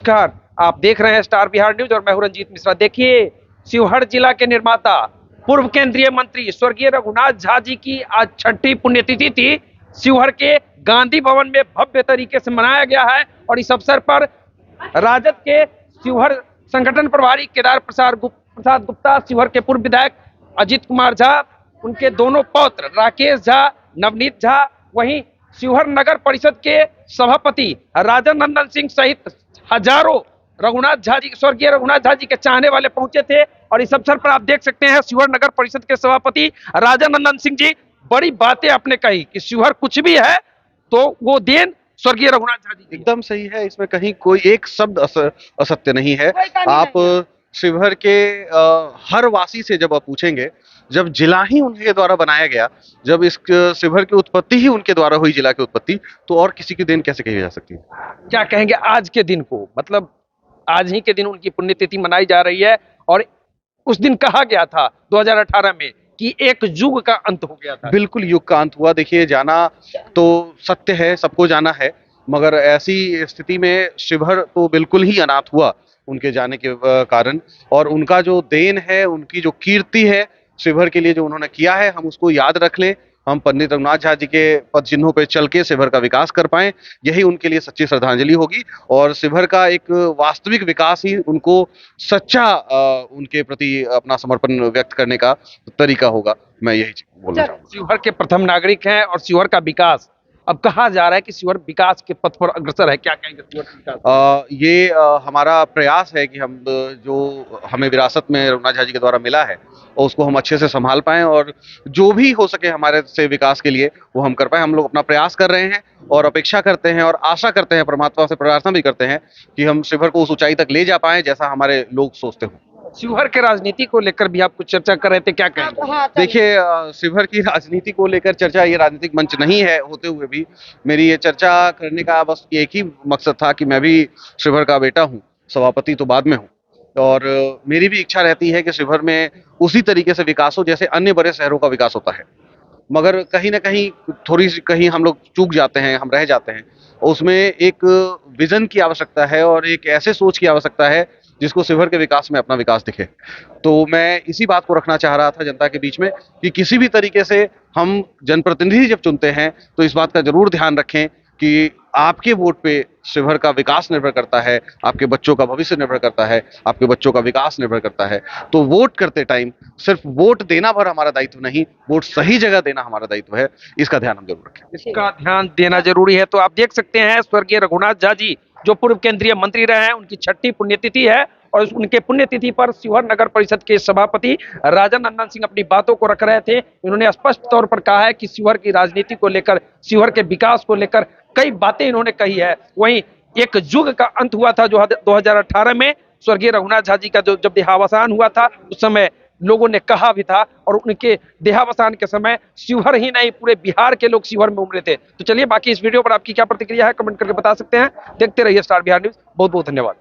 नमस्कार, आप देख रहे हैं स्टार बिहार न्यूज और मैं हूं रंजीत मिश्रा। देखिए, शिवहर जिला के निर्माता पूर्व केंद्रीय मंत्री स्वर्गीय रघुनाथ झा जी की आज 6ठी पुण्यतिथि थी। शिवहर के गांधी भवन में भव्य तरीके से मनाया गया है और इस अवसर पर राजद के शिवहर संगठन प्रभारी केदार प्रसाद गुप्ता, शिवहर के पूर्व विधायक अजित कुमार झा, उनके दोनों पौत्र राकेश झा, नवनीत झा, वहीं शिवहर नगर परिषद के सभापति राजा नंदन सिंह सहित हजारों रघुनाथ झा जी, स्वर्गीय रघुनाथ झा जी के चाहने वाले पहुंचे थे। और इस अवसर पर आप देख सकते हैं शिवहर नगर परिषद के सभापति राजा नंदन सिंह जी बड़ी बातें आपने कही कि शिवहर कुछ भी है तो वो देन स्वर्गीय रघुनाथ झा जी। एकदम सही है, इसमें कहीं कोई एक शब्द असत्य नहीं है। आप शिवहर के हर वासी से जब आप पूछेंगे, जब जिला ही उनके द्वारा बनाया गया, जब इस शिवहर की उत्पत्ति ही उनके द्वारा हुई, जिला की उत्पत्ति, तो और किसी की देन कैसे कही जा सकती है? क्या कहेंगे आज के दिन को, मतलब आज ही के दिन उनकी पुण्यतिथि मनाई जा रही है और उस दिन कहा गया था 2018 में कि एक युग का अंत हो गया था। बिल्कुल युग का अंत हुआ। देखिए, जाना तो सत्य है, सबको जाना है, मगर ऐसी स्थिति में शिवहर तो बिल्कुल ही अनाथ हुआ उनके जाने के कारण। और उनका जो देन है, उनकी जो कीर्ति है शिवहर के लिए, जो उन्होंने किया है, हम उसको याद रख लें। हम पंडित रघुनाथ झा जी के पद चिन्हों पर चल के शिवहर का विकास कर पाएं, यही उनके लिए सच्ची श्रद्धांजलि होगी। और शिवहर का एक वास्तविक विकास ही उनको सच्चा उनके प्रति अपना समर्पण व्यक्त करने का तरीका होगा। मैं यही बोलना चाहूंगा। शिवहर के प्रथम नागरिक हैं और शिवहर का विकास अब कहा जा रहा है कि शिवहर विकास के पथ पर अग्रसर है। क्या कहेंगे शिवहर का विकास? ये हमारा प्रयास है कि हम जो हमें विरासत में रघुनाथ झा जी के द्वारा मिला है और उसको हम अच्छे से संभाल पाएं, और जो भी हो सके हमारे से विकास के लिए वो हम कर पाएं। हम लोग अपना प्रयास कर रहे हैं और अपेक्षा करते हैं और आशा करते हैं, परमात्मा से प्रार्थना भी करते हैं कि हम शिवहर को उस ऊंचाई तक ले जा पाएं जैसा हमारे लोग सोचते हो। शिवहर के राजनीति को लेकर भी आप कुछ चर्चा कर रहे थे, क्या कहेंगे? देखिए, शिवहर की राजनीति को लेकर चर्चा, ये राजनीतिक मंच नहीं है होते हुए भी मेरी ये चर्चा करने का बस एक ही मकसद था कि मैं भी शिवहर का बेटा हूँ, सभापति तो बाद में हूँ, और मेरी भी इच्छा रहती है कि शिवहर में उसी तरीके से विकास हो जैसे अन्य बड़े शहरों का विकास होता है। मगर कहीं ना कहीं थोड़ी सी कहीं हम लोग चूक जाते हैं, हम रह जाते हैं। उसमें एक विजन की आवश्यकता है और एक ऐसे सोच की आवश्यकता है जिसको शिवहर के विकास में अपना विकास दिखे। तो मैं इसी बात को रखना चाह रहा था जनता के बीच में कि किसी भी तरीके से हम जनप्रतिनिधि जब चुनते हैं तो इस बात का जरूर ध्यान रखें कि आपके वोट पे शिवहर का विकास निर्भर करता है, आपके बच्चों का भविष्य निर्भर करता है, आपके बच्चों का विकास निर्भर करता है। तो वोट करते टाइम सिर्फ वोट देना भर हमारा दायित्व नहीं, वोट सही जगह देना हमारा दायित्व है। इसका ध्यान हम जरूर रखें। इसका ध्यान देना जरूरी है। तो आप देख सकते हैं स्वर्गीय रघुनाथ झा जी जो पूर्व केंद्रीय मंत्री रहे हैं, उनकी 6ठी पुण्यतिथि है और उनके पुण्यतिथि पर शिवहर नगर परिषद के सभापति राजा नंदन सिंह अपनी बातों को रख रहे थे। इन्होंने स्पष्ट तौर पर कहा है कि शिवहर की राजनीति को लेकर, शिवहर के विकास को लेकर कई बातें इन्होंने कही है। वहीं एक युग का अंत हुआ था जो 2018 में स्वर्गीय रघुनाथ झा जी का जब देहावसान हुआ था, उस समय लोगों ने कहा भी था और उनके देहावसान के समय शिवहर ही नहीं पूरे बिहार के लोग शिवहर में उमड़े थे। तो चलिए, बाकी इस वीडियो पर आपकी क्या प्रतिक्रिया है कमेंट करके बता सकते हैं। देखते रहिए स्टार बिहार न्यूज। बहुत बहुत धन्यवाद।